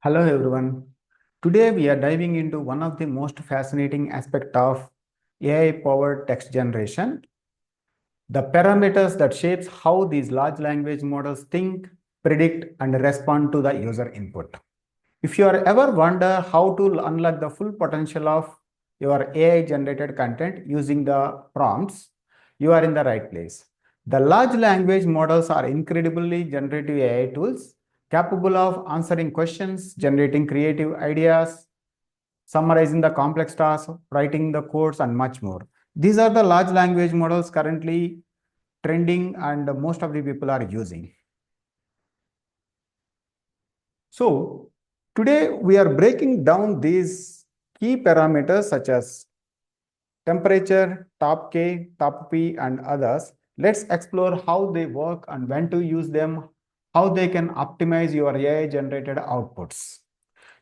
Hello everyone. Today we are diving into one of the most fascinating aspects of AI-powered text generation, the parameters that shapes how these large language models think, predict, and respond to the user input. If you are ever wonder how to unlock the full potential of your AI-generated content using the prompts, you are in the right place. The large language models are incredibly generative AI tools capable of answering questions, generating creative ideas, summarizing the complex tasks, writing the codes, and much more. These are the large language models currently trending and most of the people are using. So today we are breaking down these key parameters such as temperature, top K, top P, and others. Let's explore how they work and when to use them, how they can optimize your AI generated outputs.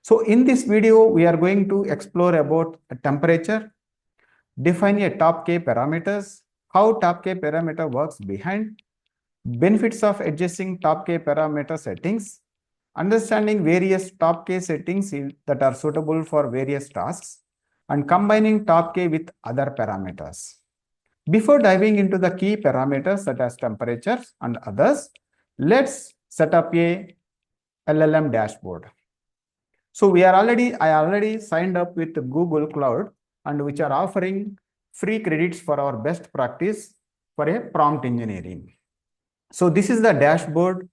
So in this video, we are going to explore about temperature, define a top K parameters, how top K parameter works behind, benefits of adjusting top K parameter settings, understanding various top K settings that are suitable for various tasks, and combining top K with other parameters. Before diving into the key parameters such as temperatures and others, let's set up a LLM dashboard. So I already signed up with Google Cloud and which are offering free credits for our best practice for a prompt engineering. So this is the dashboard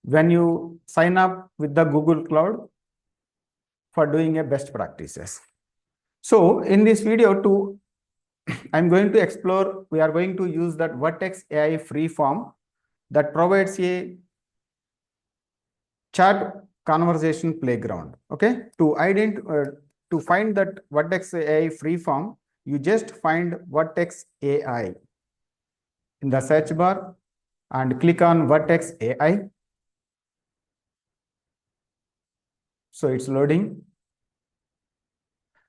when you sign up with the Google Cloud for doing a best practices. So in this video I'm going to explore, we are going to use that Vertex AI freeform that provides a chat conversation playground. Okay, to find that Vertex AI freeform, you just find Vertex AI in the search bar and click on Vertex AI. So it's loading.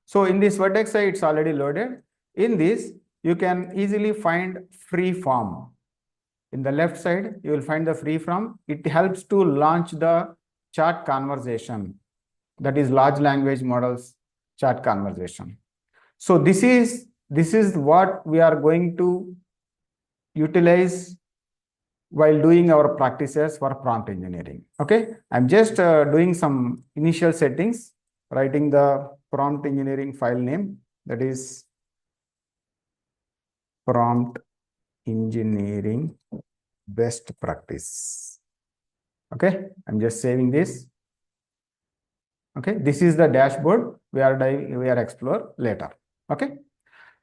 So in this Vertex AI, it's already loaded. In this, you can easily find freeform. In the left side, you will find the freeform. It helps to launch the chat conversation, that is large language models chat conversation. So this is what we are going to utilize while doing our practices for prompt engineering. Okay, I'm just doing some initial settings, writing the prompt engineering file name, that is prompt engineering best practice. Okay, I'm just saving this. Okay, this is the dashboard we are explore later. Okay,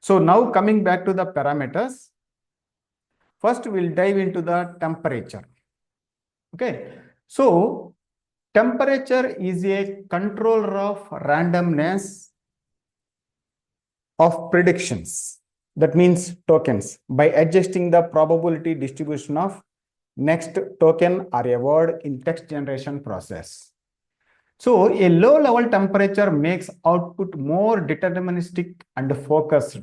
so now coming back to the parameters, first we'll dive into the temperature. Okay, so temperature is a controller of randomness of predictions. That means tokens by adjusting the probability distribution of next token or a word in text generation process. So a low level temperature makes output more deterministic and focused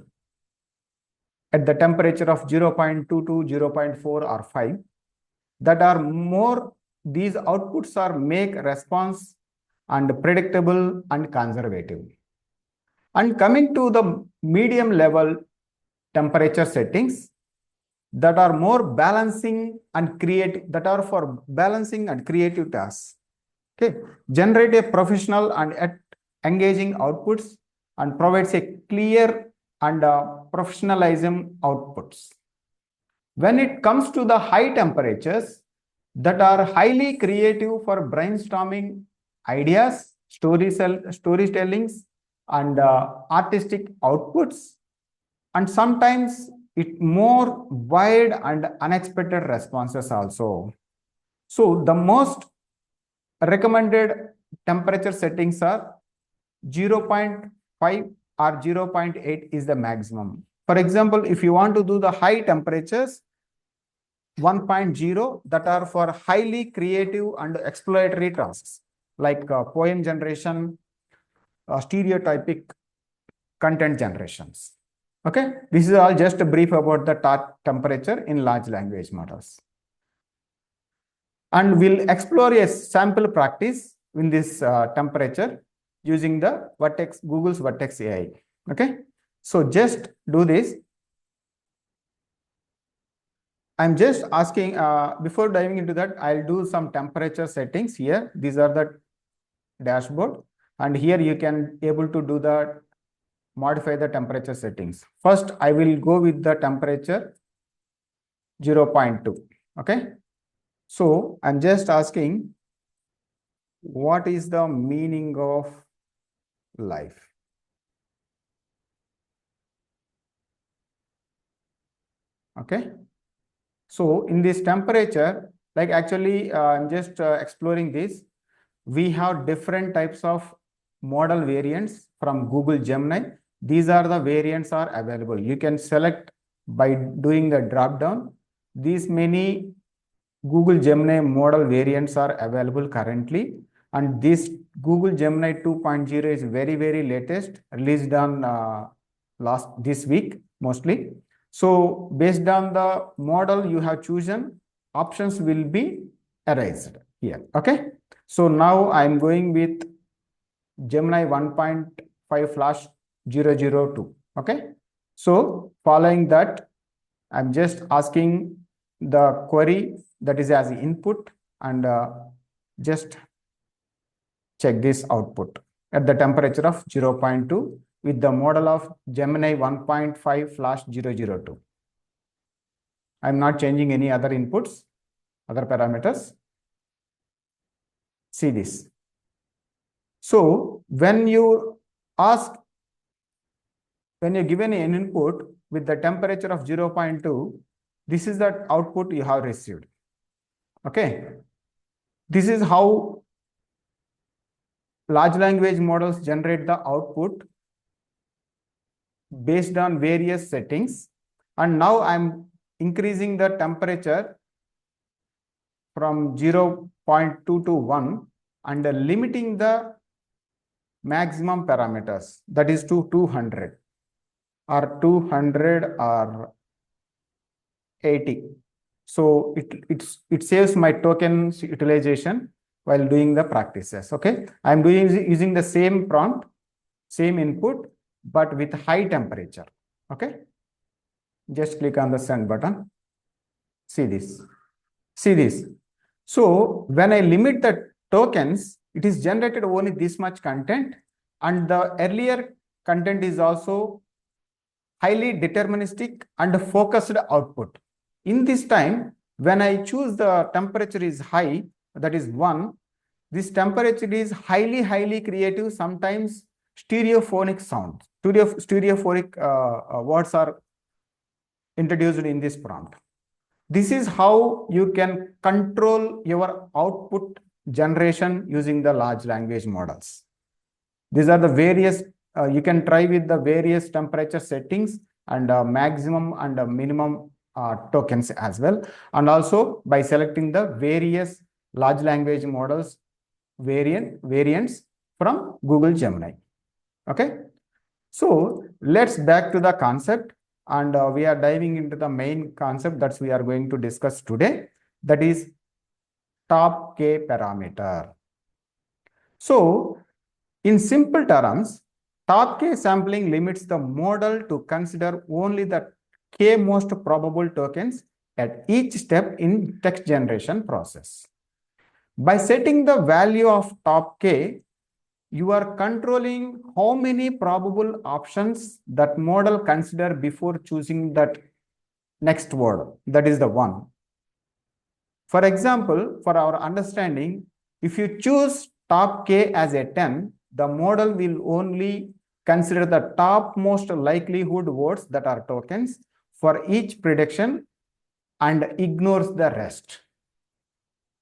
at the temperature of 0.22, 0.4 or 5 that are more, these outputs are make response and predictable and conservative. And coming to the medium level temperature settings that are more balancing and for balancing and creative tasks. Okay, generate a professional and engaging outputs and provides a clear and professionalism outputs. When it comes to the high temperatures that are highly creative for brainstorming ideas, storytellings, and artistic outputs, and sometimes it more wide and unexpected responses also. So the most recommended temperature settings are 0.5 or 0.8 is the maximum. For example, if you want to do the high temperatures, 1.0 that are for highly creative and exploratory tasks like poem generation, stereotypic content generations. Okay, this is all just a brief about the temperature in large language models. And we'll explore a sample practice in this temperature using the Google's Vertex AI. Okay, so just do this. I'm just asking, before diving into that, I'll do some temperature settings here. These are the dashboard, and here you can able to do the modify the temperature settings. First, I will go with the temperature 0.2. Okay, so I'm just asking, what is the meaning of life? Okay, so in this temperature, like actually, I'm just exploring this. We have different types of model variants from Google Gemini. These are the variants are available. You can select by doing the drop down. These many Google Gemini model variants are available currently, and this Google Gemini 2.0 is very latest, released on this week mostly. So based on the model you have chosen, options will be erased here. Okay, so now I'm going with Gemini 1.5 Flash 002. Okay, so following that, I'm just asking the query that is as input, and just check this output at the temperature of 0.2 with the model of Gemini 1.5 Flash 002. I'm not changing any other inputs, other parameters. See this. So when you given an input with the temperature of 0.2, this is the output you have received. Okay, this is how large language models generate the output based on various settings. And now I'm increasing the temperature from 0.2 to 1 and limiting the maximum parameters, that is to 200 or 80. So it saves my tokens utilization while doing the practices. Okay, I'm using the same prompt, same input, but with high temperature. Okay, just click on the send button. See this. See this. So when I limit the tokens, it is generated only this much content, and the earlier content is also highly deterministic and focused output. In this time, when I choose the temperature is high, that is 1, this temperature is highly creative, sometimes stereophonic sound. Stereophonic words are introduced in this prompt. This is how you can control your output generation using the large language models. These are the various, you can try with the various temperature settings and maximum and minimum tokens as well. And also by selecting the various large language models variants from Google Gemini. Okay, so let's back to the concept, and we are diving into the main concept that we are going to discuss today, that is top K parameter. So in simple terms, top K sampling limits the model to consider only the K most probable tokens at each step in text generation process. By setting the value of top K, you are controlling how many probable options that model consider before choosing that next word, that is the one. For example, for our understanding, if you choose top K as a 10, the model will only consider the top most likelihood words that are tokens for each prediction and ignores the rest.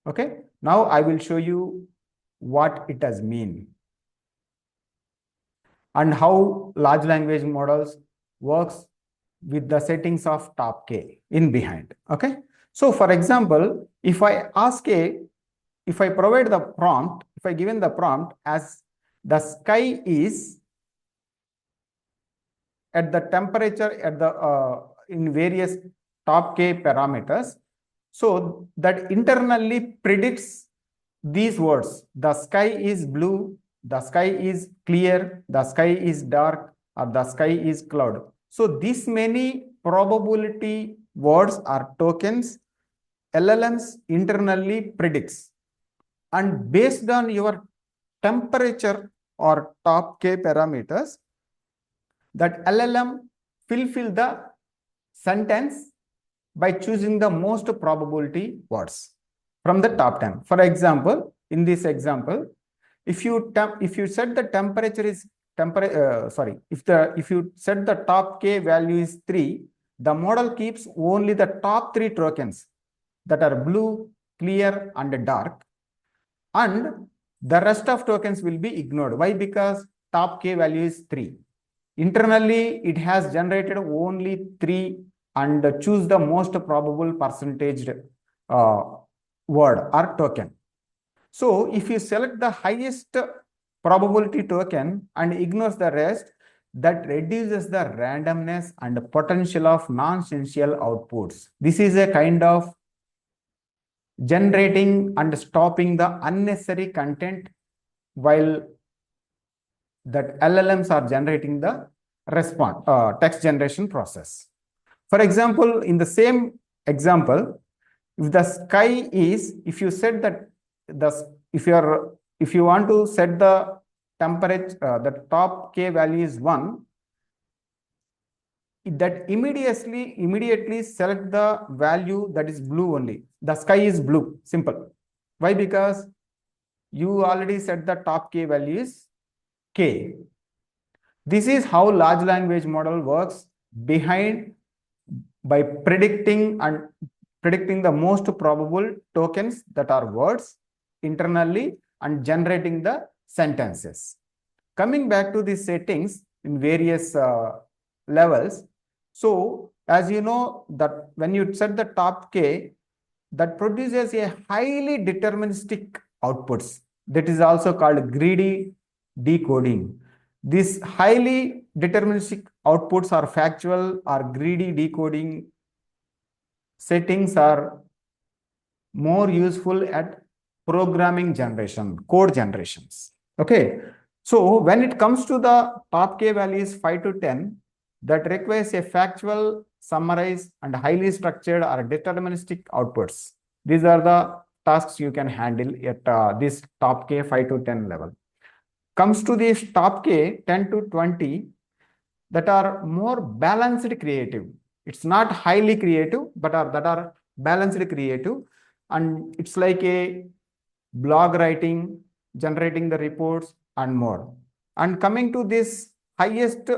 Okay, now I will show you what it does mean and how large language models works with the settings of top K in behind. Okay, so for example, if I provide the prompt, if I given the prompt as the sky is at the temperature at the in various top K parameters, so that internally predicts these words, the sky is blue, the sky is clear, the sky is dark, or the sky is cloud. So this many probability words or tokens LLMs internally predicts, and based on your temperature or top K parameters, that LLM fulfill the sentence by choosing the most probability words from the top 10. For example, in this example, if you set the temperature is if you set the top K value is 3, the model keeps only the top 3 tokens that are blue, clear, and dark, and the rest of tokens will be ignored. Why? Because top K value is 3. Internally, it has generated only 3 and choose the most probable percentage word or token. So if you select the highest probability token and ignores the rest, that reduces the randomness and potential of non-essential outputs. This is a kind of generating and stopping the unnecessary content while that LLMs are generating the response text generation process. For example, in the same example, if the sky is, if you set that if you want to set the temperature, the top K value is 1, that immediately select the value that is blue only. The sky is blue, simple. Why? Because you already set the top K value is K. This is how large language model works by predicting the most probable tokens that are words internally and generating the sentences. Coming back to the settings in various levels. So as you know that when you set the top K, that produces a highly deterministic outputs. That is also called greedy decoding. These highly deterministic outputs are factual or greedy decoding settings are more useful at programming generation, code generations. Okay. So when it comes to the top K values 5 to 10, that requires a factual, summarized, and highly structured or deterministic outputs. These are the tasks you can handle at this top K 5 to 10 level. Comes to this top K 10 to 20, that are more balanced creative. It's not highly creative, but that are balanced creative. And it's like a blog writing, generating the reports, and more. And coming to this highest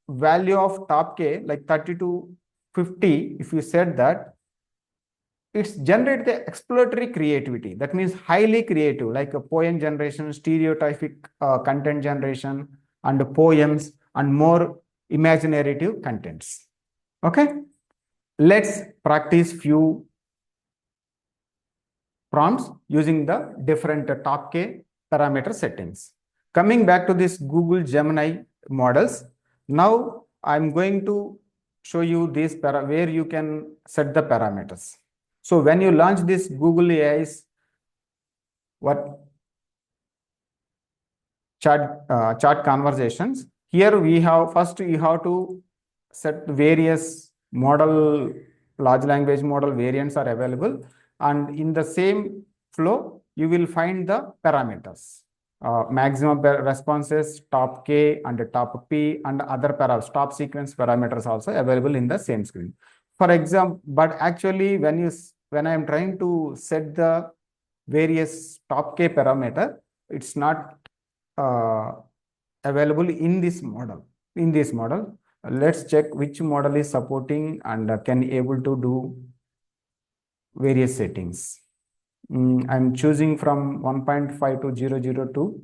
value of top K, like 30 to 50, if you said that, it's generate the exploratory creativity. That means highly creative, like a poem generation, stereotypic content generation, and poems, and more imaginative contents. Okay, let's practice few prompts using the different top K parameter settings. Coming back to this Google Gemini models, now I'm going to show you this where you can set the parameters. So when you launch this Google AI's chat conversations, here we have first you have to set various large language model variants are available, and in the same flow you will find the parameters. Maximum responses, top K and top P, and other stop sequence parameters also available in the same screen. For example, but actually when I am trying to set the various top K parameter, it's not available in this model. Let's check which model is supporting and can able to do various settings. I'm choosing from 1.5 to 002.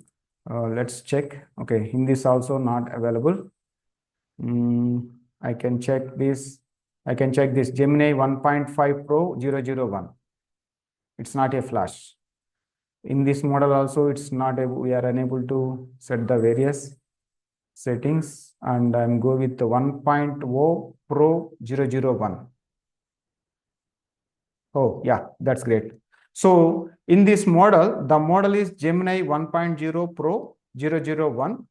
Let's check. Okay, in this also not available. I can check this. Gemini 1.5 Pro 001. It's not a flash. In this model also, it's not we are unable to set the various settings, and I'm go with the 1.0 Pro 001. Oh yeah, that's great. So In this model, the model is Gemini 1.0 Pro 001.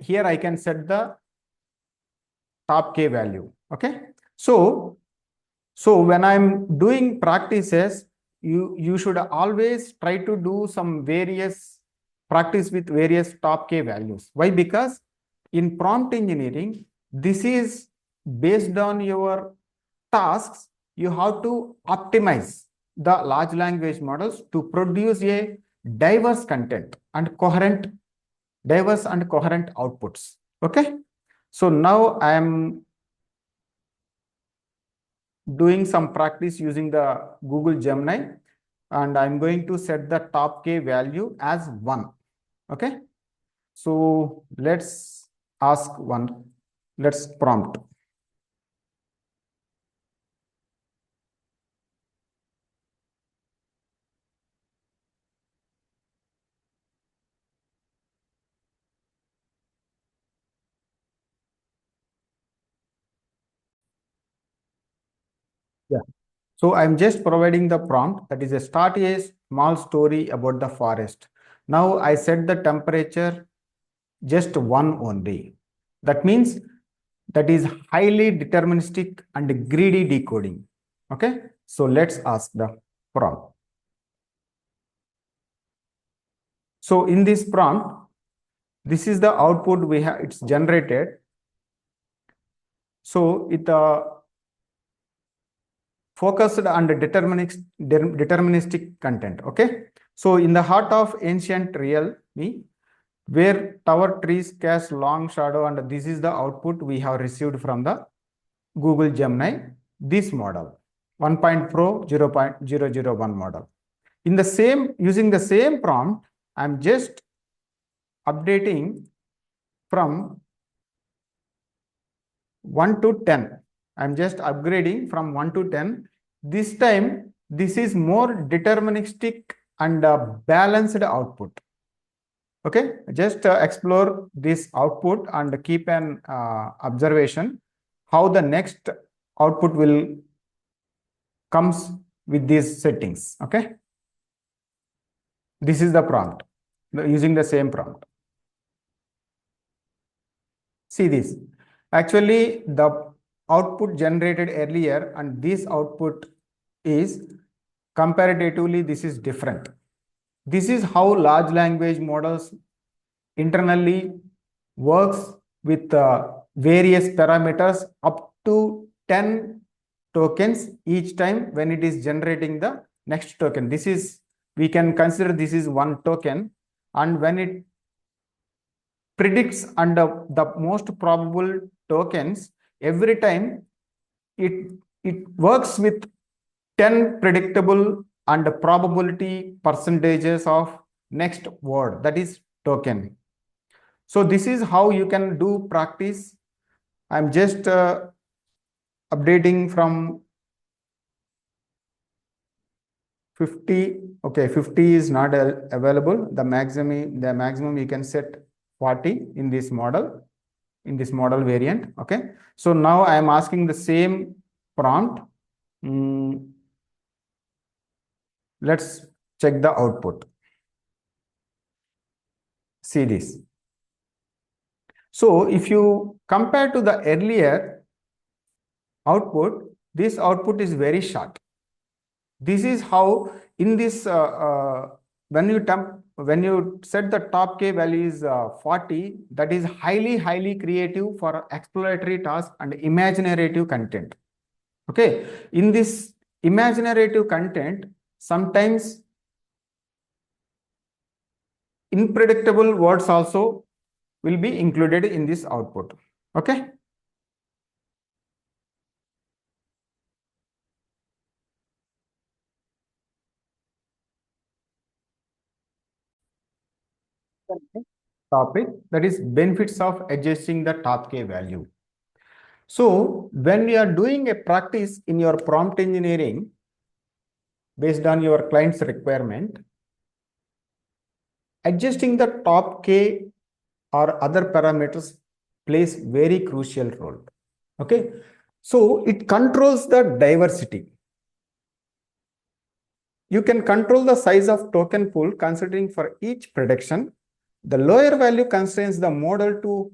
Here I can set the top K value. Okay. So when I'm doing practices, you should always try to do some various practice with various top K values. Why? Because in prompt engineering, this is based on your tasks. You have to optimize the large language models to produce a diverse content and diverse and coherent outputs. Okay. So now I am doing some practice using the Google Gemini, and I'm going to set the top K value as 1. Okay. So let's ask one. Let's prompt. Yeah. So I'm just providing the prompt, that is a start a small story about the forest. Now I set the temperature just 1 only. That means that is highly deterministic and greedy decoding. Okay. So let's ask the prompt. So in this prompt, this is the output we have, it's generated. So it focused on the deterministic content. Okay. So in the heart of ancient reality, where tower trees cast long shadow, and this is the output we have received from the Google Gemini, this model, 1.Pro 0.001 model. In the same, using the same prompt, I'm just updating from 1 to 10. I'm just upgrading from 1 to 10. This time, this is more deterministic and balanced output. Okay, just explore this output and keep an observation how the next output will comes with these settings. Okay, this is the prompt using the same prompt. See this. Actually, the output generated earlier and this output is comparatively, this is different. This is how large language models internally works with various parameters up to 10 tokens each time when it is generating the next token. This is, we can consider this is 1 token, and when it predicts under the most probable tokens, every time it works with 10 predictable and probability percentages of next word, that is token. So this is how you can do practice. I'm just updating from 50. Okay, 50 is not available. The maximum you can set 40 in this model, variant. Okay. So now I am asking the same prompt. Let's check the output. See this. So if you compare to the earlier output, this output is very short. This is how in this when you set the top K value is 40, that is highly creative for exploratory task and imaginative content. Okay, in this imaginative content, sometimes unpredictable words also will be included in this output. Okay. Topic, that is benefits of adjusting the top K value. So when you are doing a practice in your prompt engineering based on your client's requirement, adjusting the top K or other parameters plays very crucial role. Okay. So it controls the diversity. you can control the size of token pool considering for each prediction. The lower value constrains the model to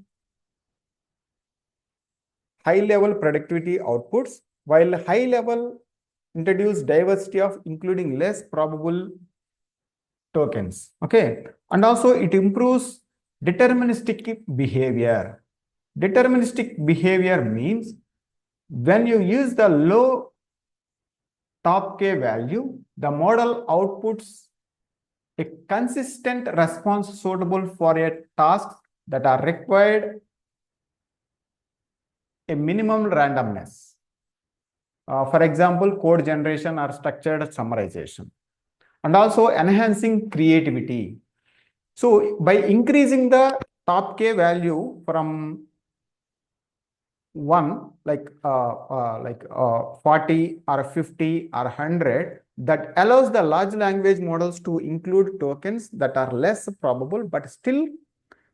high-level productivity outputs, while high-level introduce diversity of including less probable tokens. Okay, and also it improves deterministic behavior. Deterministic behavior means when you use the low top k value, the model outputs a consistent response suitable for a task that are required a minimum randomness. For example, code generation or structured summarization, and also enhancing creativity. So by increasing the top k value from 1 like 40 or 50 or 100, that allows the large language models to include tokens that are less probable but still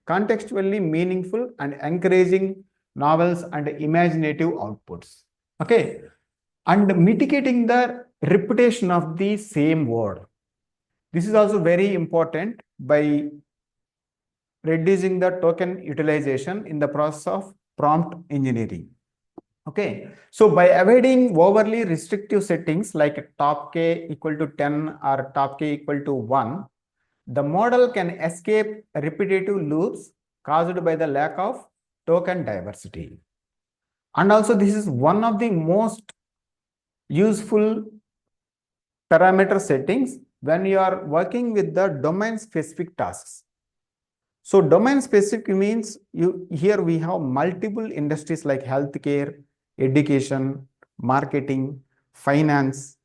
contextually meaningful and encouraging novels and imaginative outputs. Okay, and mitigating the repetition of the same word. This is also very important by reducing the token utilization in the process of prompt engineering. Okay, so by avoiding overly restrictive settings like top k equal to 10 or top k equal to 1, the model can escape repetitive loops caused by the lack of token diversity. And also this is one of the most useful parameter settings when you are working with the domain specific tasks. So domain specific means here we have multiple industries like healthcare, education, marketing, finance,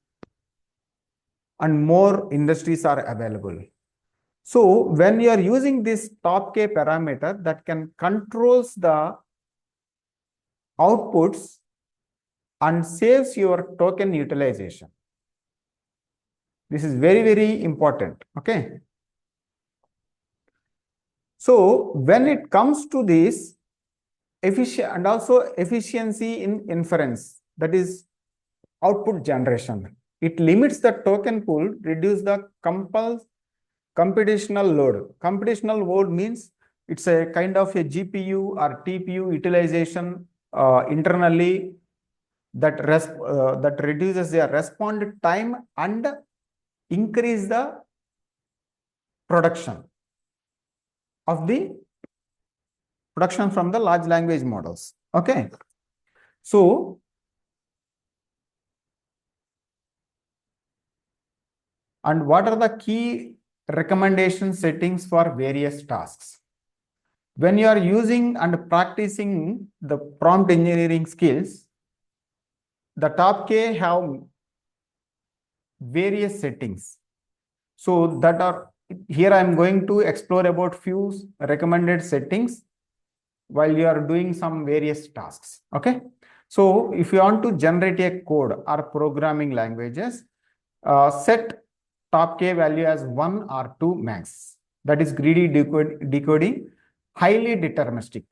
and more industries are available. So when you are using this top k parameter that can controls the outputs and saves your token utilization. This is very, very important. Okay. So when it comes to this and also efficiency in inference, that is output generation, it limits the token pool, reduce the computational load. Computational load means it's a kind of a GPU or TPU utilization internally that reduces their respond time and increase the production from the large language models. Okay, so and what are the key recommendation settings for various tasks? When you are using and practicing the prompt engineering skills, the top K have various settings. So that are here I am going to explore about few recommended settings while you are doing some various tasks. Okay. So if you want to generate a code or programming languages, set top K value as 1 or 2 max. That is greedy decoding, highly deterministic.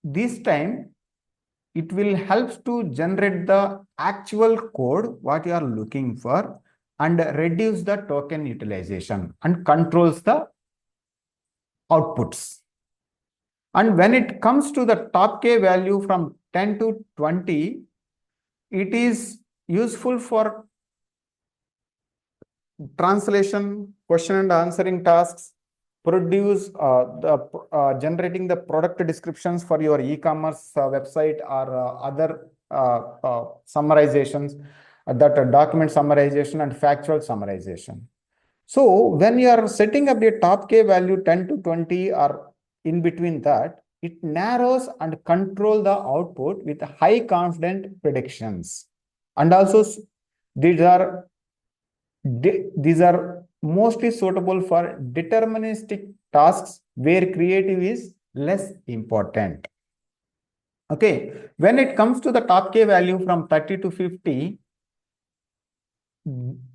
This time it will help to generate the actual code what you are looking for and reduce the token utilization and controls the outputs. And when it comes to the top K value from 10 to 20, it is useful for translation, question and answering tasks, generating the product descriptions for your e-commerce website or other summarizations, that document summarization and factual summarization. So when you are setting up the top K value 10 to 20 or in between that, it narrows and control the output with high confident predictions. And also these are mostly suitable for deterministic tasks where creative is less important. Okay, when it comes to the top K value from 30 to 50,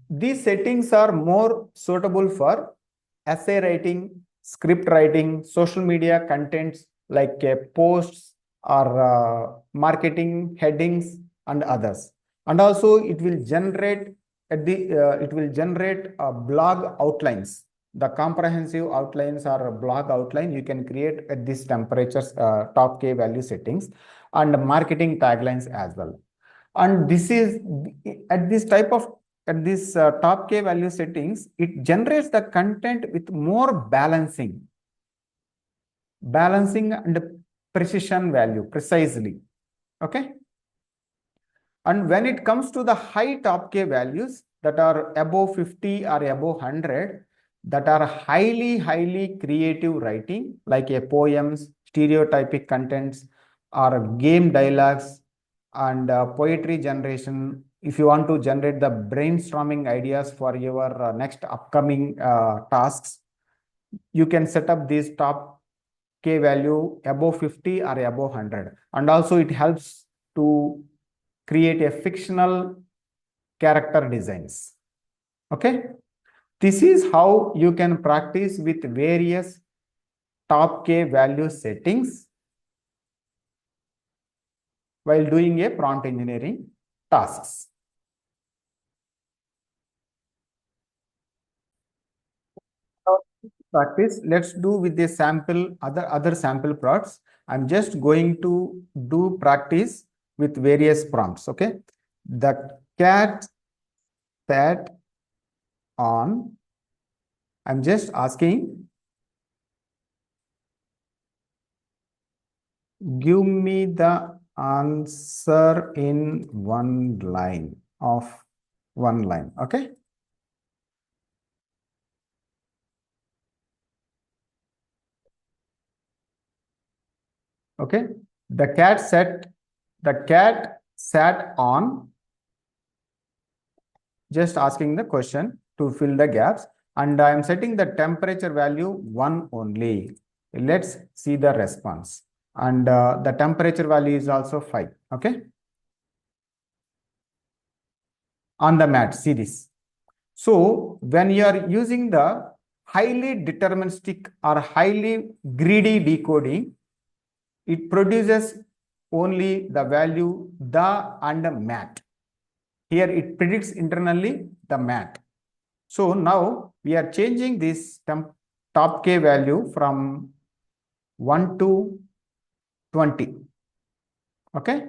these settings are more suitable for essay writing, script writing, social media contents like posts or marketing headings and others. And also it will generate it will generate blog outlines. The comprehensive outlines or a blog outline you can create at this temperatures top K value settings, and marketing taglines as well. And this is at this type of at this top K value settings, it generates the content with more balancing and precision value precisely. Okay. And when it comes to the high top K values that are above 50 or above 100, that are highly creative writing, like a poems, stereotypic contents, or game dialogues, and poetry generation. If you want to generate the brainstorming ideas for your next upcoming tasks, you can set up these top K value above 50 or above 100. And also it helps to create a fictional character designs. Okay. This is how you can practice with various top K value settings while doing a prompt engineering tasks. Practice, let's do with the sample, other sample prompts. I'm just going to do practice with various prompts. Okay. The cat sat on, I'm just asking, give me the answer in one line. Okay. Okay. The cat sat on, just asking the question to fill the gaps, and I am setting the temperature value 1 only. Let's see the response. And the temperature value is also 5. Okay. On the mat, see this. So when you are using the highly deterministic or highly greedy decoding, it produces only the value the and mat. Here it predicts internally the mat. So now we are changing this top K value from 1 to 20. Okay.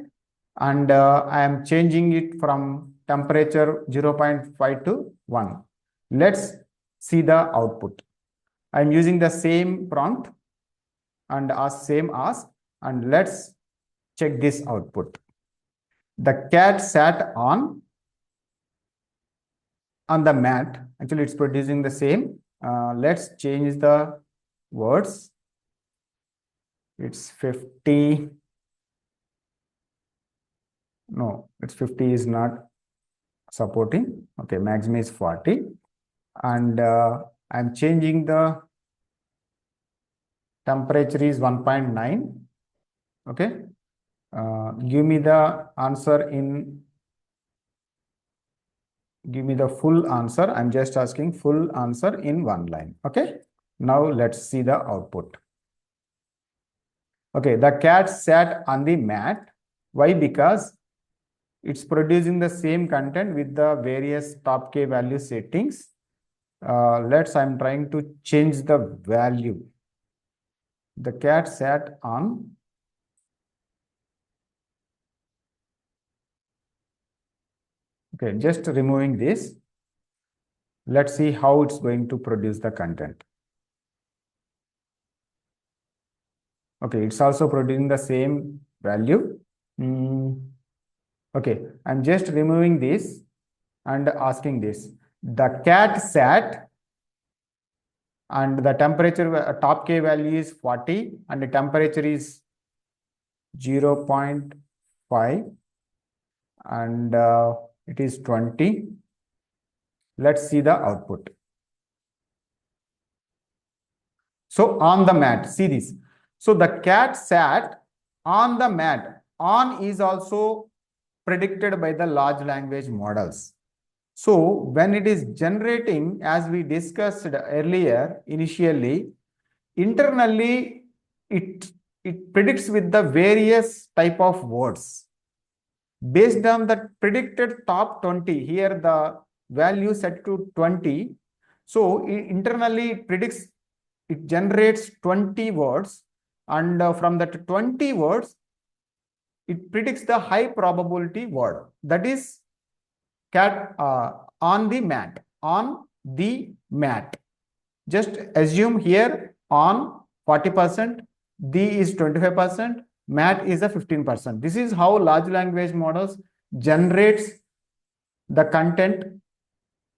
And I am changing it from temperature 0.5 to 1. Let's see the output. I am using the same prompt and same ask, and let's check this output. The cat sat on the mat. Actually, it's producing the same. Let's change the words. It's 50. No, it's 50 is not supporting. Okay, maximum is 40. And I'm changing the temperature is 1.9. Okay. Give me the answer in, give me the full answer. I'm just asking full answer in one line. Okay. Now let's see the output. Okay, the cat sat on the mat. Why? Because it's producing the same content with the various top K value settings. I'm trying to change the value. The cat sat on. Okay, just removing this. Let's see how it's going to produce the content. Okay, it's also producing the same value. Okay, I'm just removing this and asking this. The cat sat and the temperature top K value is 40 and the temperature is 0.5 and it is 20. Let's see the output. So on the mat, see this. So the cat sat on the mat. On is also predicted by the large language models. So when it is generating, as we discussed earlier, initially, internally, it predicts with the various type of words. Based on the predicted top 20, here the value set to 20. So internally it predicts, it generates 20 words, and from that 20 words, it predicts the high probability word, that is on the mat. Just assume here on 40%, D is 25%, mat is a 15%. This is how large language models generates the content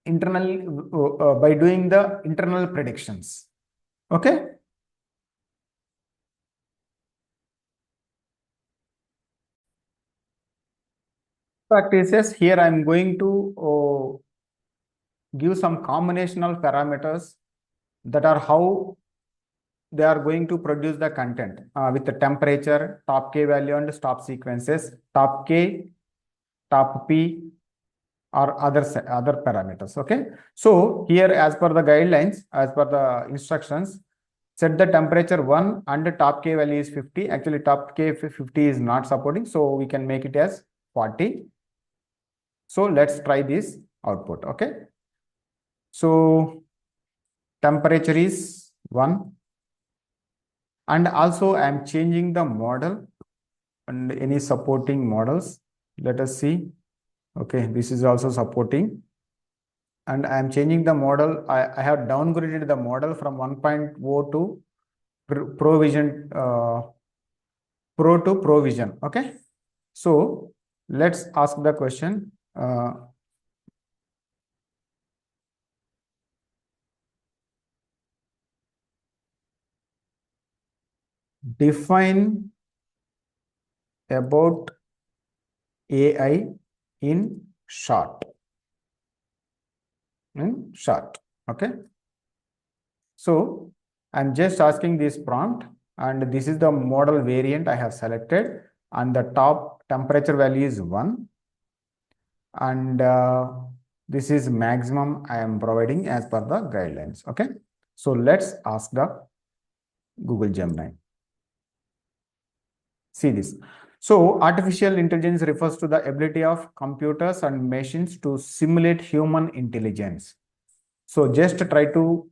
internally by doing the internal predictions. Okay. Practices here, I'm going to give some combinational parameters that are how they are going to produce the content with the temperature, top K value and stop sequences, top K, top P, or other parameters. Okay. So here, as per the guidelines, as per the instructions, set the temperature 1 and the top K value is 50. Actually, top K 50 is not supporting, so we can make it as 40. So let's try this output. Okay. So temperature is 1. And also I am changing the model and any supporting models. Let us see. Okay, this is also supporting. And I am changing the model. I have downgraded the model from 1.0 to provision, pro to provision. Okay. So let's ask the question. Define about AI in short. Okay. So I'm just asking this prompt, and this is the model variant I have selected, and the top temperature value is 1, and this is maximum I am providing as per the guidelines. Okay. So let's ask the Google Gemini. See this. So artificial intelligence refers to the ability of computers and machines to simulate human intelligence. So just try to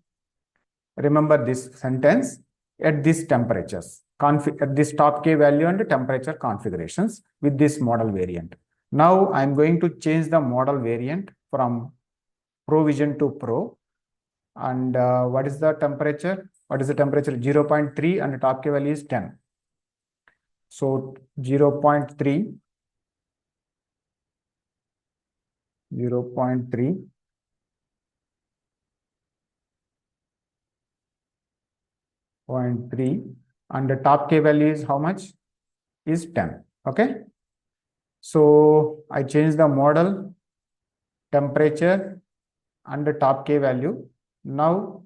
remember this sentence at these temperatures, at this top K value and temperature configurations with this model variant. Now I'm going to change the model variant from provision to pro. And what is the temperature? What is the temperature? 0.3 and the top K value is 10. So 0.3, 0.3, 0.3, and the top K value is how much? Is 10. Okay. So I change the model, temperature, and the top K value. Now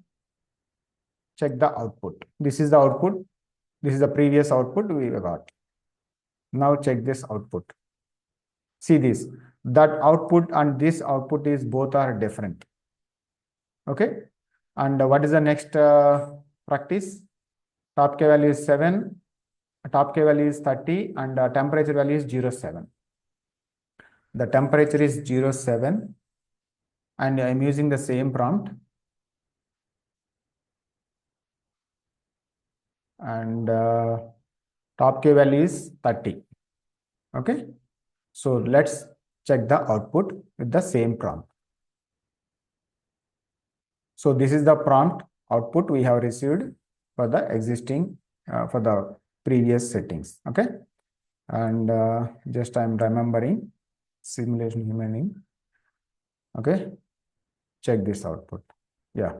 check the output. This is the output. This is the previous output we got. Now check this output. See this. That output and this output is both are different. Okay. And what is the next practice? Top K value is 7. Top K value is 30 and temperature value is 0.7. The temperature is 0.7 and I'm using the same prompt. And top K value is 30. Okay. So let's check the output with the same prompt. So this is the prompt output we have received for the existing, for the previous settings. Okay. And just I'm remembering simulation humaning. Okay. Check this output. Yeah.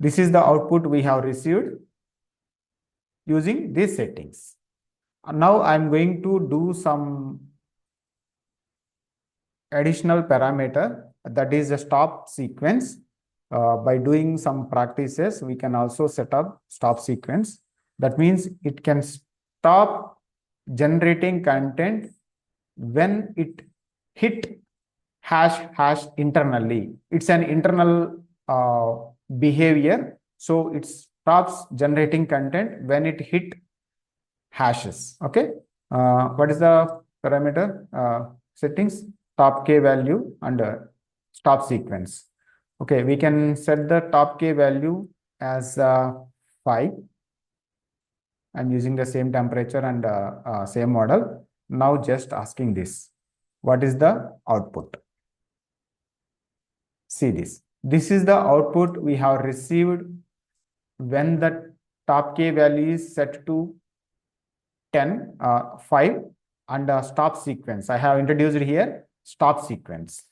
This is the output we have received using these settings. Now I'm going to do some additional parameter, that is a stop sequence. By doing some practices, we can also set up stop sequence. That means it can stop generating content when it hit hash internally. It's an internal behavior. So it stops generating content when it hit hashes. Okay. What is the parameter settings? Top K value and stop sequence. Okay, we can set the top k value as 5. I'm using the same temperature and same model. Now just asking this. What is the output? See this. This is the output we have received when the top k value is set to 10, 5 and stop sequence. I have introduced here stop sequence.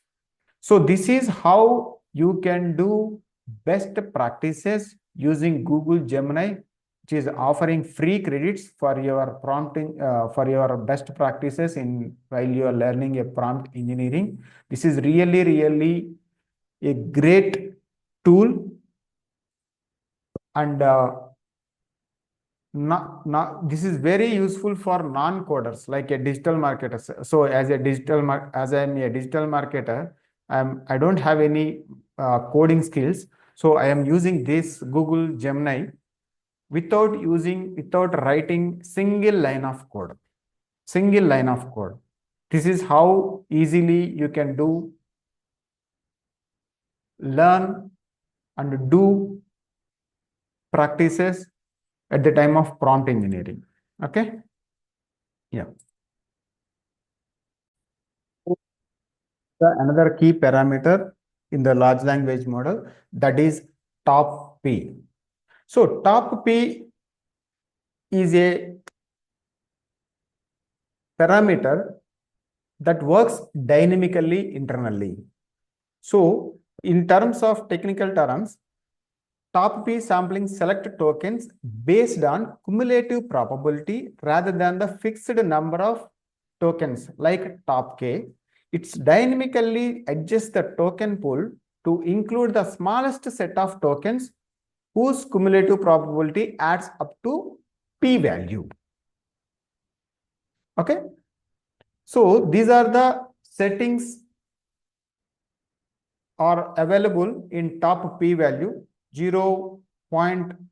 So this is how you can do best practices using Google Gemini, which is offering free credits for your prompting, for your best practices in while you are learning a prompt engineering. This is really a great tool, and this is very useful for non-coders like a digital marketer. So as I'm a digital marketer, I don't have any coding skills. So I am using this Google Gemini without writing single line of code. Single line of code. This is how easily you can learn and do practices at the time of prompt engineering. Okay. Yeah. Another key parameter in the large language model, that is top P. So top P is a parameter that works dynamically internally. So in terms of technical terms, top P sampling select tokens based on cumulative probability rather than the fixed number of tokens like top K. It's dynamically adjusts the token pool to include the smallest set of tokens whose cumulative probability adds up to P value. Okay. So these are the settings are available in top P value 0.10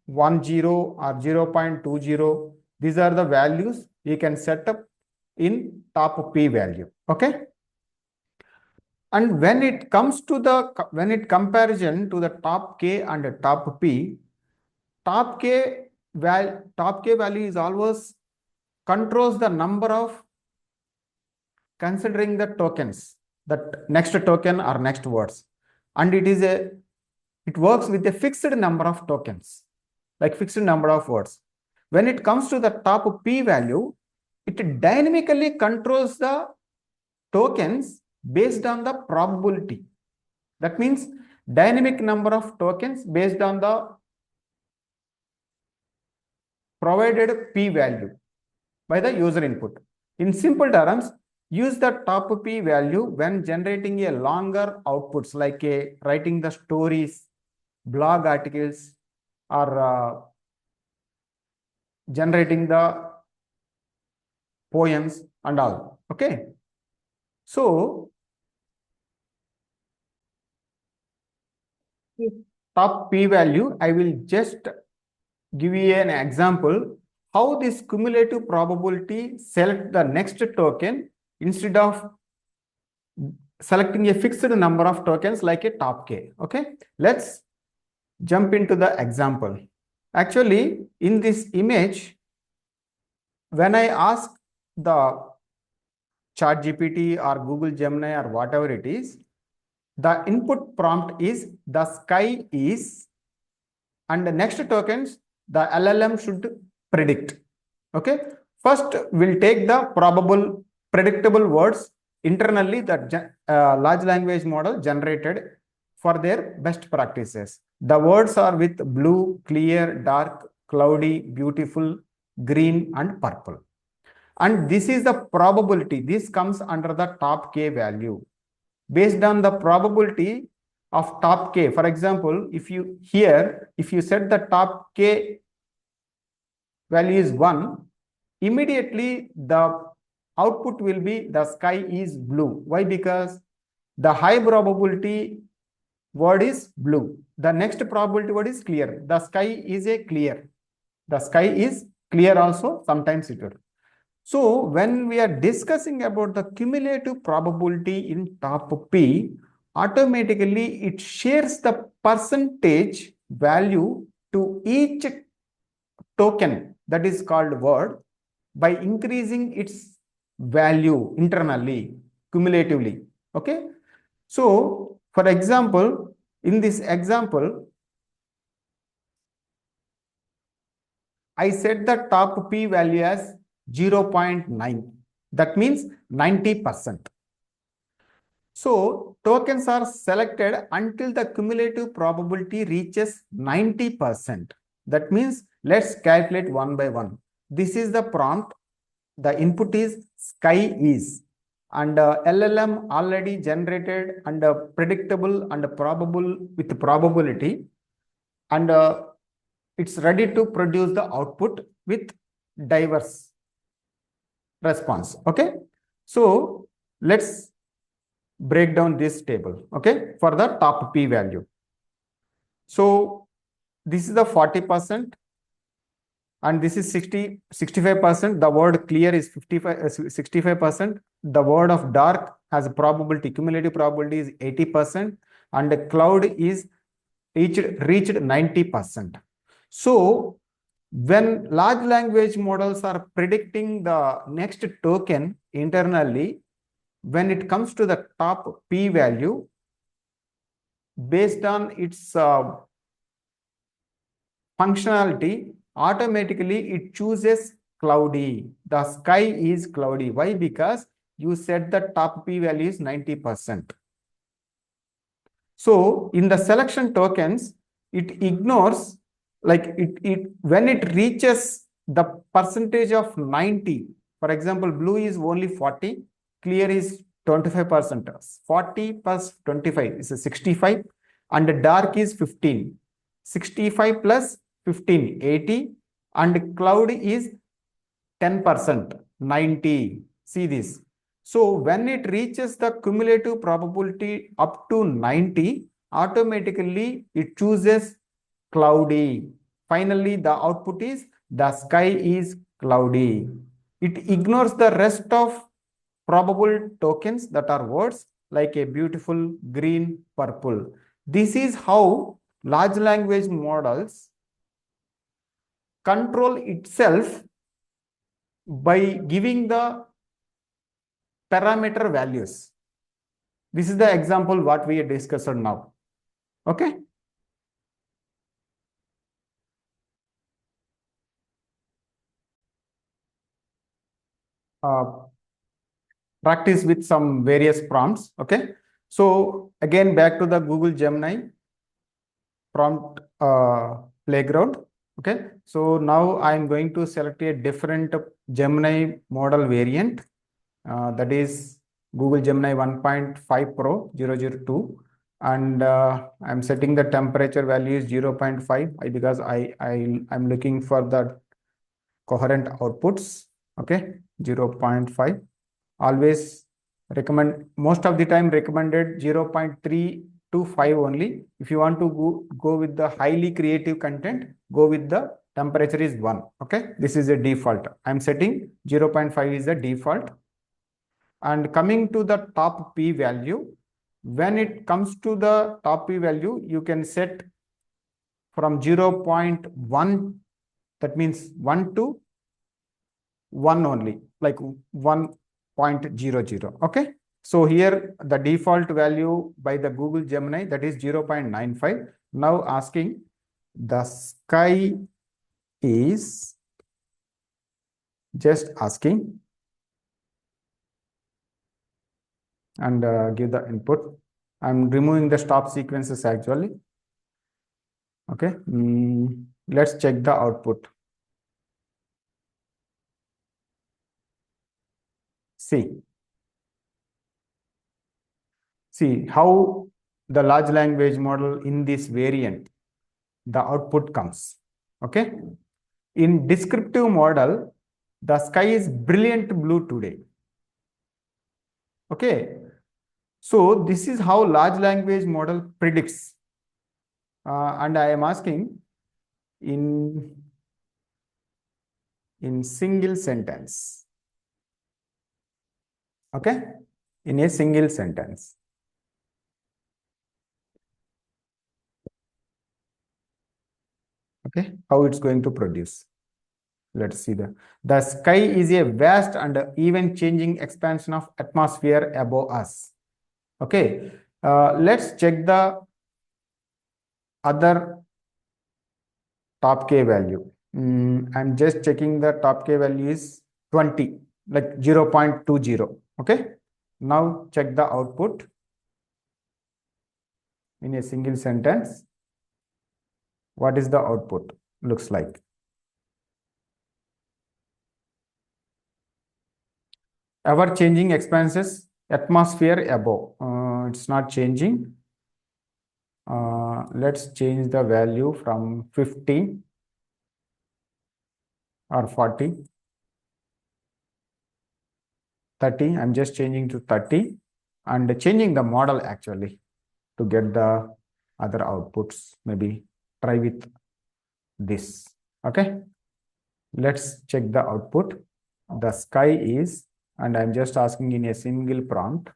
or 0.20. These are the values you can set up in top P value. Okay. And when it comes to comparison to the top K and top P, top K value is always controls the number of considering the tokens, that next token or next words, and it works with a fixed number of tokens, like fixed number of words. When it comes to the top P value, it dynamically controls the tokens based on the probability. That means dynamic number of tokens based on the provided P value by the user input. In simple terms, use the top P value when generating a longer outputs like writing the stories, blog articles, or generating the poems and all. Okay. So top P value, I will just give you an example how this cumulative probability select the next token instead of selecting a fixed number of tokens like a top K. Okay, let's jump into the example. Actually, in this image, when I ask the ChatGPT or Google Gemini or whatever it is, the input prompt is the sky is, and the next tokens the LLM should predict. Okay, first we'll take the probable predictable words internally that large language model generated for their best practices. The words are with blue, clear, dark, cloudy, beautiful, green, and purple. And this is the probability. This comes under the top K value. Based on the probability of top K, for example, if you set the top K value is 1, immediately the output will be the sky is blue. Why? Because the high probability word is blue. The next probability word is clear. The sky is a clear. The sky is clear also, sometimes it will. So when we are discussing about the cumulative probability in top P, automatically it shares the percentage value to each token, that is called word, by increasing its value internally, cumulatively. Okay. So, for example, in this example, I set the top p value as 0.9. That means 90%. So, tokens are selected until the cumulative probability reaches 90%. That means let's calculate one by one. This is the prompt. The input is sky is, and LLM already generated and predictable and probable with probability, and it's ready to produce the output with diverse response. Okay. So let's break down this table, okay, for the top p value. So this is the 40%, and this is 65%. The word clear is 65%. The word of dark has a probability, cumulative probability is 80%, and the cloud is reached 90%. So when large language models are predicting the next token internally, when it comes to the top p value, based on its functionality, automatically it chooses cloudy. The sky is cloudy. Why? Because you set the top p value is 90%. So in the selection tokens, it ignores, like it when it reaches the percentage of 90. For example, blue is only 40, clear is 25%. 40 plus 25 is a 65, and dark is 15. 65 plus 15, 80, and cloud is 10%, 90. See this. So when it reaches the cumulative probability up to 90, automatically it chooses cloudy. Finally, the output is the sky is cloudy. It ignores the rest of probable tokens that are words like a beautiful, green, purple. This is how large language models control itself by giving the parameter values. This is the example what we discussed now. Okay. Practice with some various prompts. Okay. So again, back to the Google Gemini prompt playground. Okay. So now I'm going to select a different Gemini model variant. That is Google Gemini 1.5 Pro 002, and I'm setting the temperature value is 0.5 because I'm looking for the coherent outputs. Okay, 0.5. Always recommend, most of the time recommended 0.3 to 5 only. If you want to go with the highly creative content, go with the temperature is 1. Okay, this is a default. I'm setting 0.5 is the default. And coming to the top p value, when it comes to the top p value, you can set from 0.1, that means 1 to 1 only, like 1.00. Okay. So here the default value by the Google Gemini, that is 0.95. Now asking the sky is, just asking, and give the input. I'm removing the stop sequences actually. Okay. Let's check the output. See how the large language model in this variant, the output comes. Okay. In descriptive model, the sky is brilliant blue today. Okay. So this is how large language model predicts. And I am asking in single sentence. Okay. In a single sentence. Okay, how it's going to produce. Let's see the sky is a vast and even changing expansion of atmosphere above us. Okay, let's check the other top K value. I'm just checking the top K value is 20, like 0.20. Okay, now check the output in a single sentence. What is the output? Looks like ever changing expanses atmosphere above. It's not changing. Let's change the value from 50 or 40, 30. I'm just changing to 30 and changing the model actually to get the other outputs. Maybe try with this. Okay, let's check the output. The sky is, and I'm just asking in a single prompt.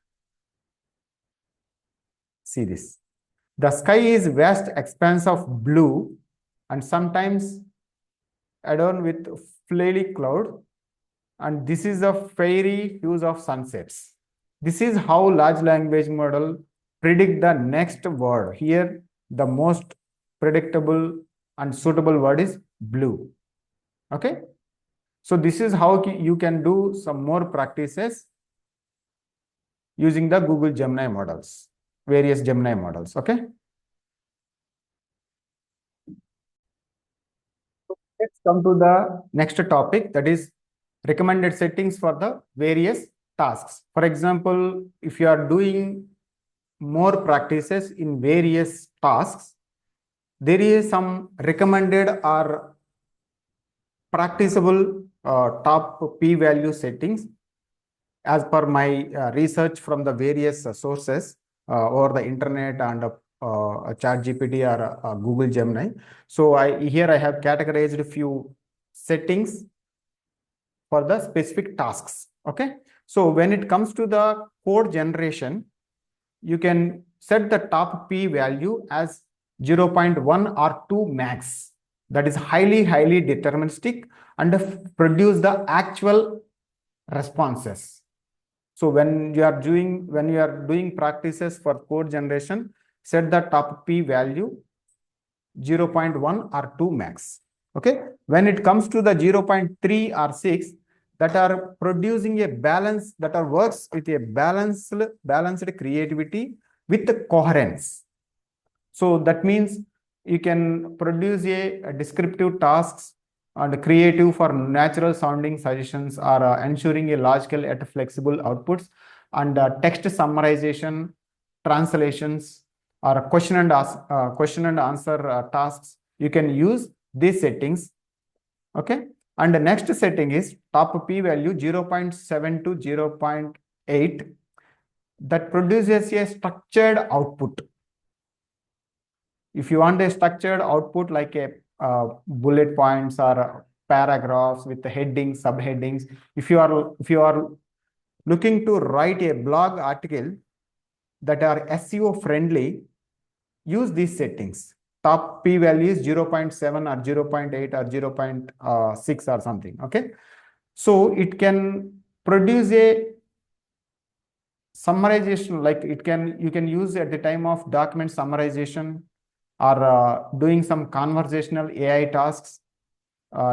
See this. The sky is vast expanse of blue and sometimes adorned with flaily cloud, and this is the fiery hues of sunsets. This is how large language model predict the next word. Here, the most predictable and suitable word is blue. Okay. So this is how you can do some more practices using the Google Gemini models, various Gemini models. Okay. Let's come to the next topic, that is recommended settings for the various tasks. For example, if you are doing more practices in various tasks, there is some recommended or practicable top p-value settings as per my research from the various sources over the internet and ChatGPT or Google Gemini. So here I have categorized a few settings for the specific tasks. Okay. So when it comes to the code generation, you can set the top p value as 0.1 or 2 max. That is highly deterministic and produce the actual responses. So when you are doing practices for code generation, set the top p value 0.1 or 2 max. Okay. When it comes to the 0.3 or 6, that are producing a balance, that are works with a balanced creativity with the coherence. So that means you can produce a descriptive tasks and creative for natural sounding suggestions, or ensuring a logical yet flexible outputs, and text summarization, translations, or question and answer tasks. You can use these settings. Okay. And the next setting is top p value 0.7 to 0.8, that produces a structured output. If you want a structured output like a bullet points or paragraphs with the headings, subheadings, if you are looking to write a blog article that are SEO friendly, use these settings. Top p value is 0.7 or 0.8 or 0.6 or something. Okay. So it can produce a summarization, like you can use at the time of document summarization, or doing some conversational AI tasks,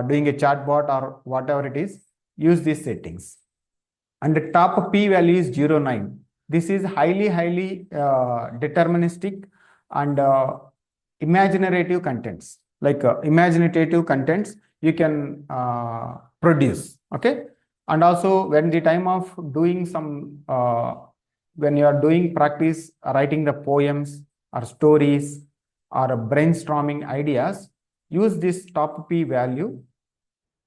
doing a chatbot or whatever it is. Use these settings. And the top p value is 0.9. This is highly deterministic and imaginative contents, like imaginative contents you can produce. Okay. And also when the time of doing some when you are doing practice writing the poems or stories or brainstorming ideas, use this top p value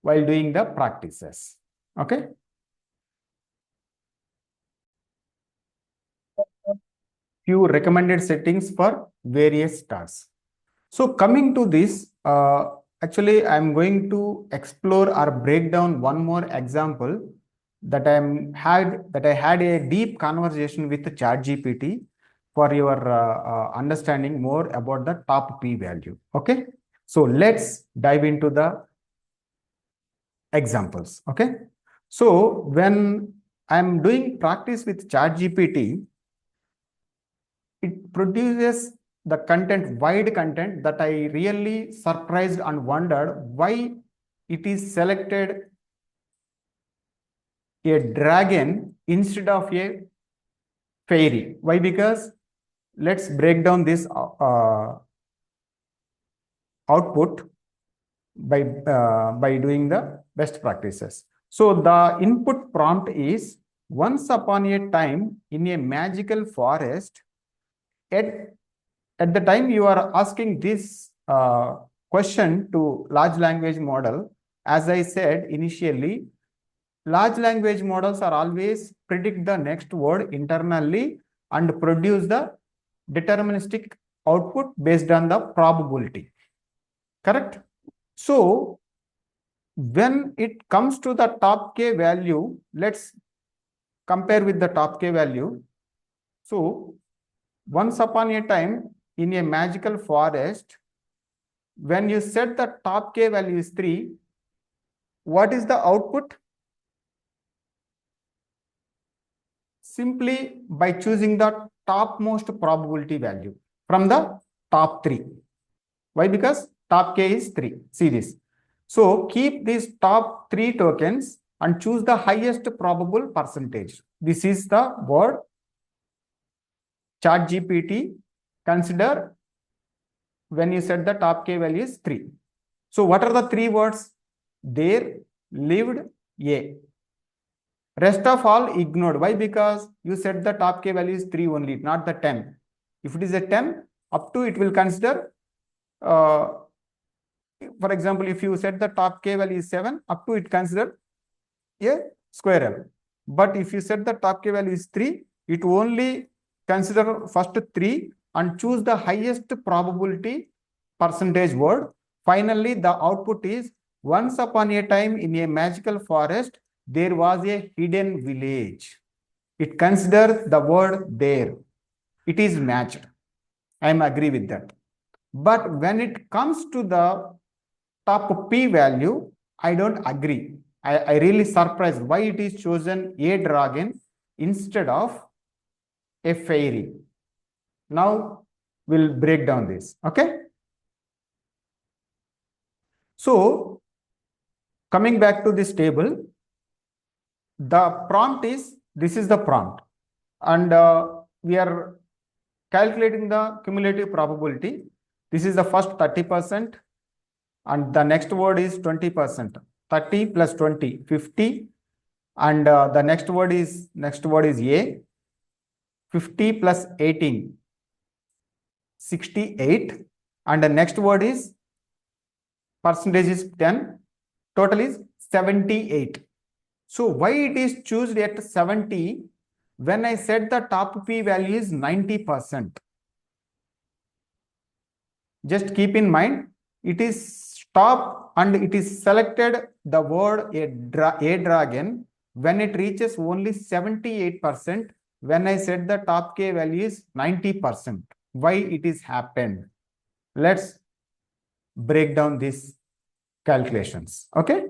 while doing the practices. Okay. Few recommended settings for various tasks. So coming to this, actually I'm going to explore or break down one more example that I had a deep conversation with ChatGPT for your understanding more about the top p value. Okay. So let's dive into the examples. Okay. So when I'm doing practice with ChatGPT, it produces the content, wide content that I really surprised and wondered why it is selected a dragon instead of a fairy. Why? Because let's break down this output by doing the best practices. So the input prompt is once upon a time in a magical forest. At, at the time you are asking this question to large language model, as I said initially, large language models are always predict the next word internally and produce the deterministic output based on the probability. Correct? So when it comes to the top k value, let's compare with the top k value. So once upon a time in a magical forest, when you set the top k value is 3, what is the output? Simply by choosing the topmost probability value from the top 3. Why? Because top k is 3. See this. So keep these top 3 tokens and choose the highest probable percentage. This is the word ChatGPT consider when you set the top k value is 3. So what are the 3 words? There lived a. Rest of all ignored. Why? Because you set the top k value is 3 only, not the 10. If it is a 10, up to it will consider, for example, if you set the top k value is 7, up to it consider a square M. But if you set the top k value is 3, it only consider first 3 and choose the highest probability percentage word. Finally, the output is once upon a time in a magical forest, there was a hidden village. It considers the word there. It is matched. I am agree with that. But when it comes to the top p value, I don't agree. I really surprised why it is chosen a dragon instead of a fairy. Now we'll break down this. Okay. So coming back to this table, the prompt is, this is the prompt, and we are calculating the cumulative probability. This is the first 30%, and the next word is 20%. 30 plus 20, 50, and the next word is a. 50 plus 18, 68, and the next word is percentage is 10. Total is 78. So why it is chosen at 70 when I set the top p value is 90%? Just keep in mind, it is stop and it is selected the word a dragon when it reaches only 78% when I set the top k value is 90%. Why it is happened? Let's break down these calculations. Okay.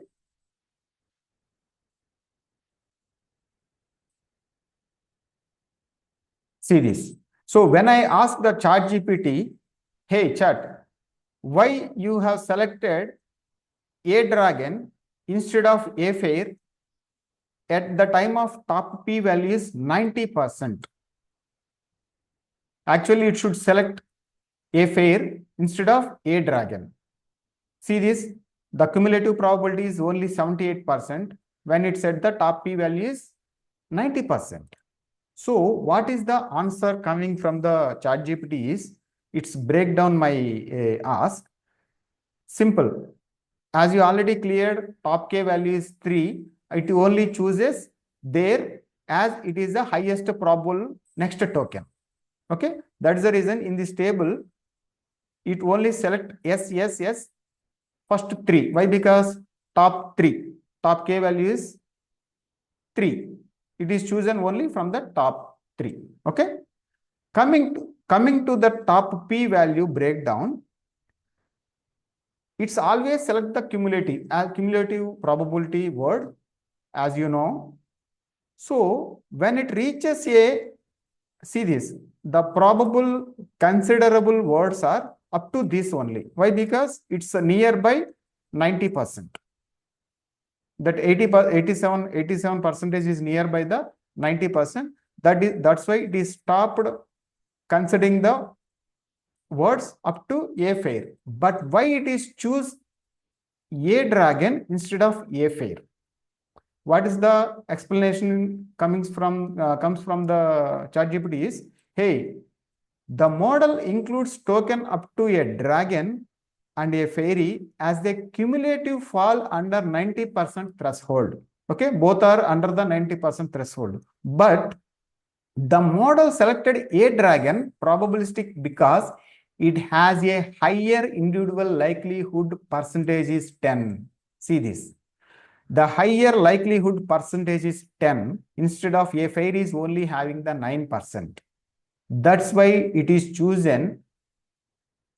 See this. So when I ask the chat GPT, hey chat, why you have selected a dragon instead of a fair at the time of top p value is 90%. Actually, it should select a fair instead of a dragon. See this, the cumulative probability is only 78% when it said the top p value is 90%. So what is the answer coming from the chat GPT is, it's break down my ask. Simple. As you already cleared, top k value is 3. It only chooses there as it is the highest probable next token. Okay. That is the reason in this table, it only select yes, first 3. Why? Because top 3. Top k value is 3. It is chosen only from the top 3. Okay. Coming to the top p value breakdown, it's always select the cumulative probability word, as you know. So when it reaches see this, the probable considerable words are up to this only. Why? Because it's nearby 90%. That 87 percentage is nearby the 90%. That's why it is stopped considering the words up to a fair. But why it is choose a dragon instead of a fair? What is the explanation comes from the ChatGPT is, hey, the model includes token up to a dragon and a fairy as the cumulative fall under 90% threshold. Okay, both are under the 90% threshold. But the model selected a dragon probabilistic because it has a higher individual likelihood percentage is 10. See this. The higher likelihood percentage is 10 instead of a fairy is only having the 9%. That's why it is chosen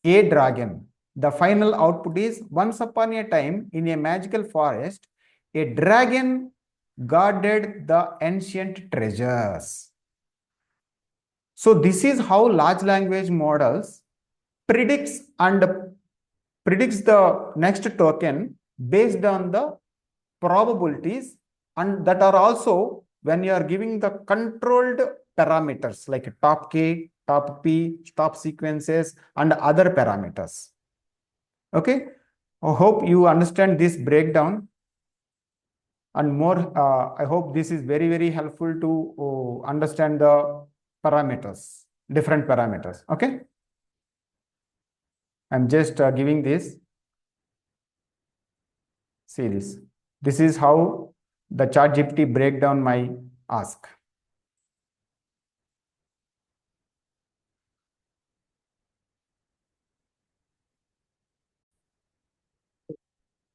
a dragon. The final output is, once upon a time in a magical forest, a dragon guarded the ancient treasures. So this is how large language models predicts the next token based on the probabilities, and that are also when you are giving the controlled parameters like top k, top p, top sequences, and other parameters. Okay, I hope you understand this breakdown and more. I hope this is very helpful to understand the parameters, different parameters. Okay, I'm just giving this. See this. This is how the ChatGPT break down my ask.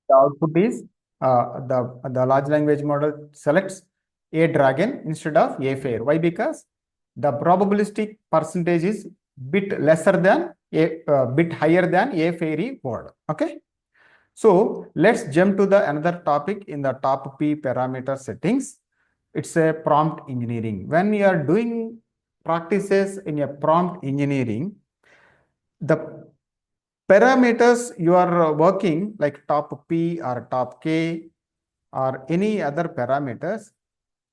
The output is the large language model selects a dragon instead of a fair. Why? Because the probabilistic percentage is bit lesser than a bit higher than a fairy word. Okay. So let's jump to the another topic in the top P parameter settings. It's a prompt engineering. When you are doing practices in a prompt engineering, the parameters you are working like top P or top K or any other parameters,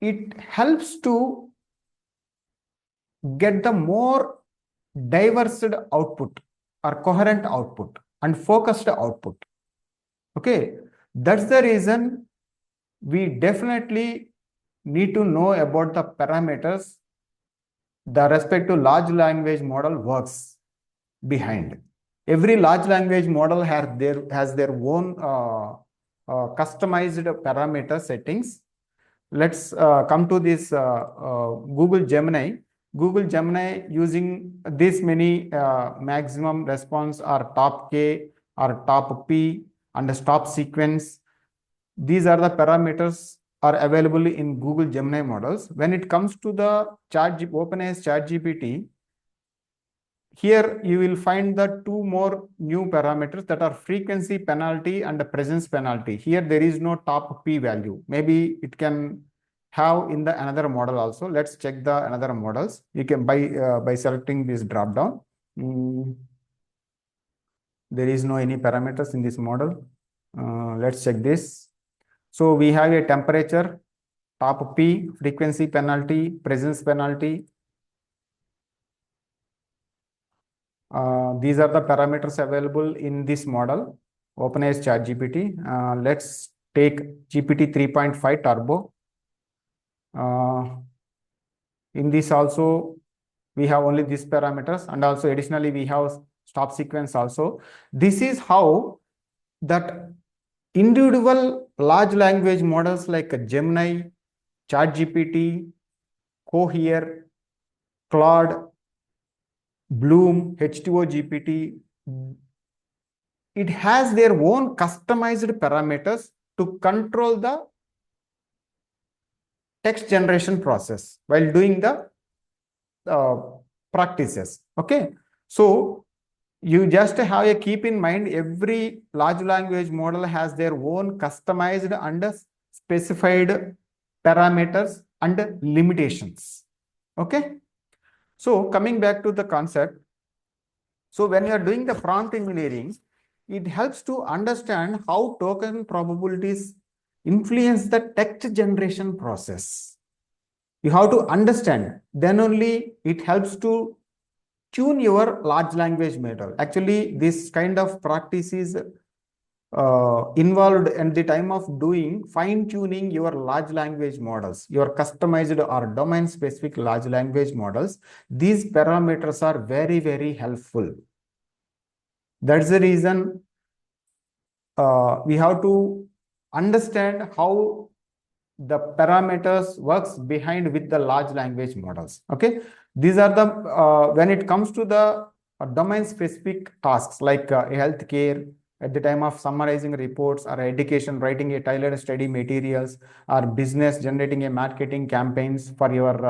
it helps to get the more diverse output or coherent output and focused output. Okay, that's the reason we definitely need to know about the parameters the respective large language model works behind. Every large language model has their own customized parameter settings. Let's come to this Google Gemini. Google Gemini using this many maximum response or top K or top P and stop sequence. These are the parameters are available in Google Gemini models. When it comes to the OpenAI's ChatGPT, here you will find the two more new parameters that are frequency penalty and presence penalty. Here there is no top P value. Maybe it can have in the another model also. Let's check the another models. You can by selecting this drop down. There is no any parameters in this model. Let's check this. So we have a temperature, top P, frequency penalty, presence penalty. These are the parameters available in this model, OpenAI's ChatGPT. Let's take GPT 3.5 Turbo. In this also, we have only these parameters, and also additionally we have stop sequence also. This is how that individual large language models like Gemini, ChatGPT, Cohere, Claude, Bloom, H2O GPT, it has their own customized parameters to control the text generation process while doing the practices. Okay, so you just have a keep in mind every large language model has their own customized and specified parameters and limitations. Okay. So coming back to the concept, so when you are doing the prompt engineering, it helps to understand how token probabilities influence the text generation process. You have to understand, then only it helps to tune your large language model. Actually, this kind of practice is involved at the time of doing fine tuning your large language models, your customized or domain specific large language models. These parameters are very, very helpful. That's the reason we have to understand how the parameters works behind with the large language models. Okay, these are the when it comes to the domain specific tasks like healthcare, at the time of summarizing reports, or education, writing a tailored study materials, or business, generating a marketing campaigns for your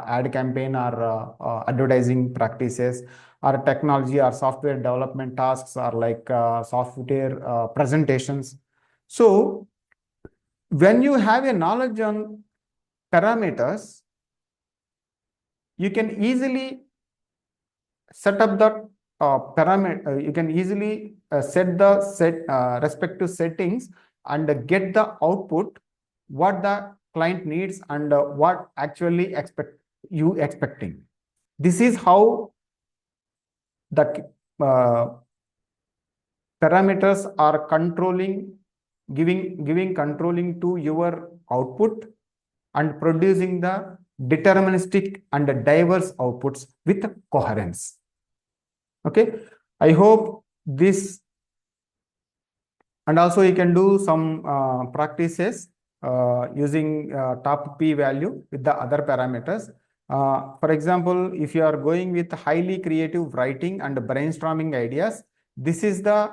ad campaign or advertising practices, or technology or software development tasks, or like software presentations. So when you have a knowledge on parameters, you can easily set up the parameter. You can easily set the respective settings and get the output what the client needs and what actually expecting. This is how the parameters are controlling, giving controlling to your output and producing the deterministic and diverse outputs with coherence. Okay, I hope this, and also you can do some practices using top p value with the other parameters. For example, if you are going with highly creative writing and brainstorming ideas, this is the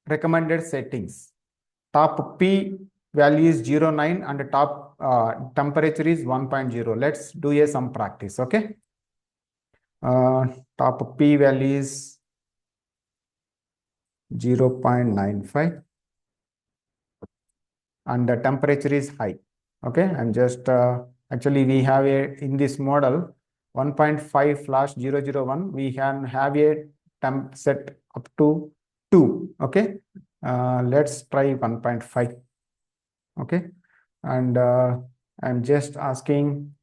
recommended settings. Top p value is 0.9 and top temperature is 1.0. Let's do some practice. Okay, top p value is 0.95 and the temperature is high. Okay, I'm just actually we have a in this model 1.5/001. We can have a temp set up to 2. Okay, let's try 1.5. Okay, and I'm just asking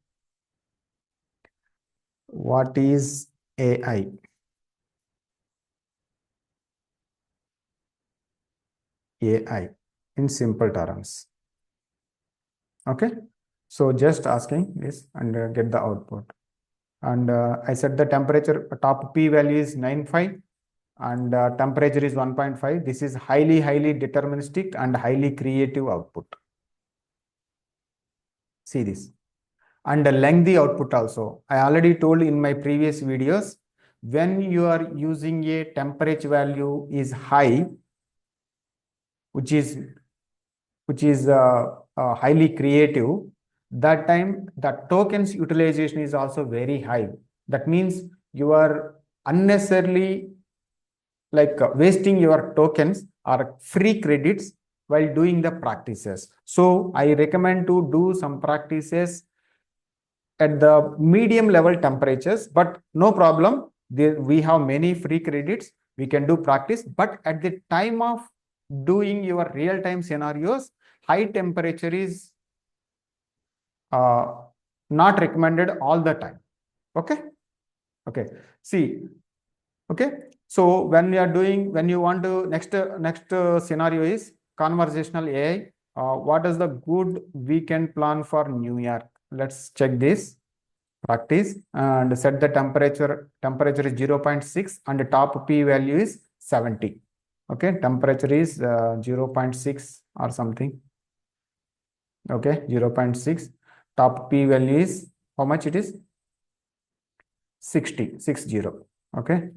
what is AI? AI in simple terms. Okay, so just asking this and get the output. And I set the temperature, top p value is 95 and temperature is 1.5. This is highly deterministic and highly creative output. See this. And the lengthy output also. I already told in my previous videos, when you are using a temperature value is high, which is highly creative, that time the tokens utilization is also very high. That means you are unnecessarily like wasting your tokens or free credits while doing the practices. So I recommend to do some practices at the medium level temperatures, but no problem. We have many free credits. We can do practice, but at the time of doing your real time scenarios, high temperature is not recommended all the time. Okay. Okay. See. Okay. So when you are doing, when you want to next scenario is conversational AI. What is the good weekend plan for New York? Let's check this practice and set the temperature. Temperature is 0.6 and the top p value is 70. Okay, temperature is 0.6 or something. Okay, 0.6. Top p value is how much it is? 60. Okay,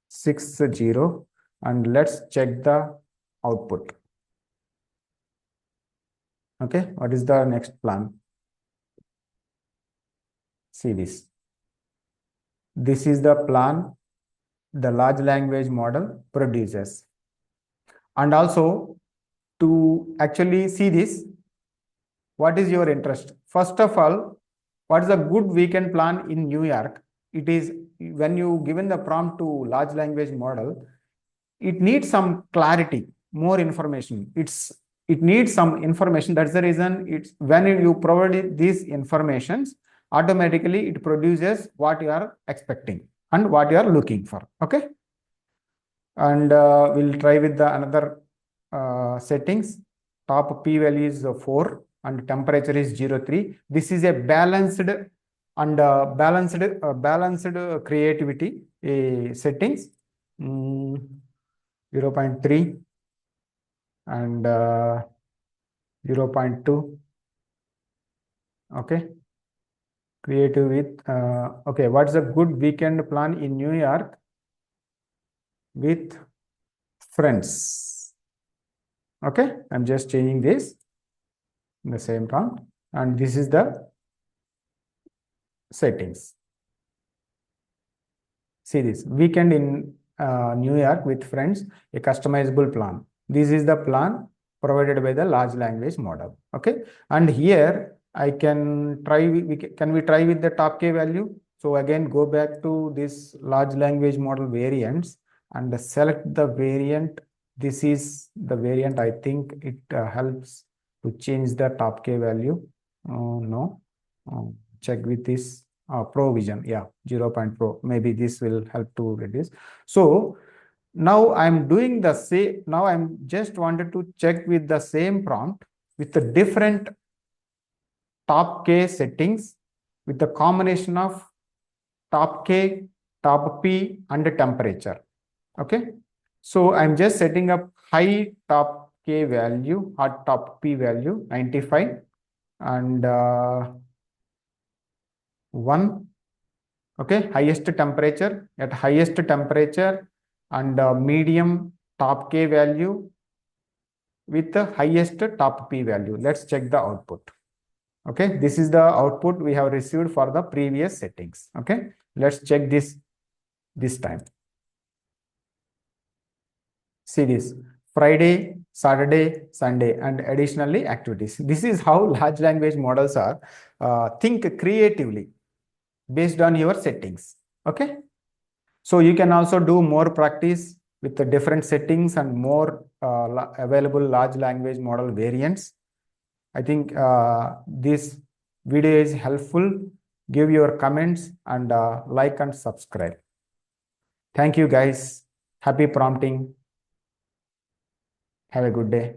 60. And let's check the output. Okay, what is the next plan? See this. This is the plan the large language model produces. And also, to actually see this, what is your interest? First of all, what is a good weekend plan in New York? It is when you given the prompt to large language model, it needs some clarity, more information. It needs some information. That's the reason it's when you provide these informations, automatically it produces what you are expecting and what you are looking for. Okay. And we'll try with the another settings. Top p value is 4 and temperature is 0.3. This is a balanced and balanced creativity settings. 0.3 and 0.2. Okay. Creative with okay. What's a good weekend plan in New York with friends? Okay, I'm just changing this in the same prompt, and this is the settings. See this weekend in New York with friends, a customizable plan. This is the plan provided by the large language model. Okay, and here I can try. Can we try with the top K value? So again, go back to this large language model variants and select the variant. This is the variant. I think it helps to change the top K value. No, check with this pro vision. Yeah, 0.pro. Maybe this will help to reduce. So now I'm doing the same. Now I'm just wanted to check with the same prompt with the different top K settings with the combination of top K, top P, and the temperature. Okay. So I'm just setting up high top K value or top P value 95 and 1. Okay. Highest temperature at highest temperature and medium top K value with the highest top P value. Let's check the output. Okay, this is the output we have received for the previous settings. Okay, let's check this time. See this Friday, Saturday, Sunday, and additionally activities. This is how large language models are think creatively based on your settings. Okay, so you can also do more practice with the different settings and more available large language model variants. I think this video is helpful. Give your comments and like and subscribe. Thank you guys. Happy prompting. Have a good day.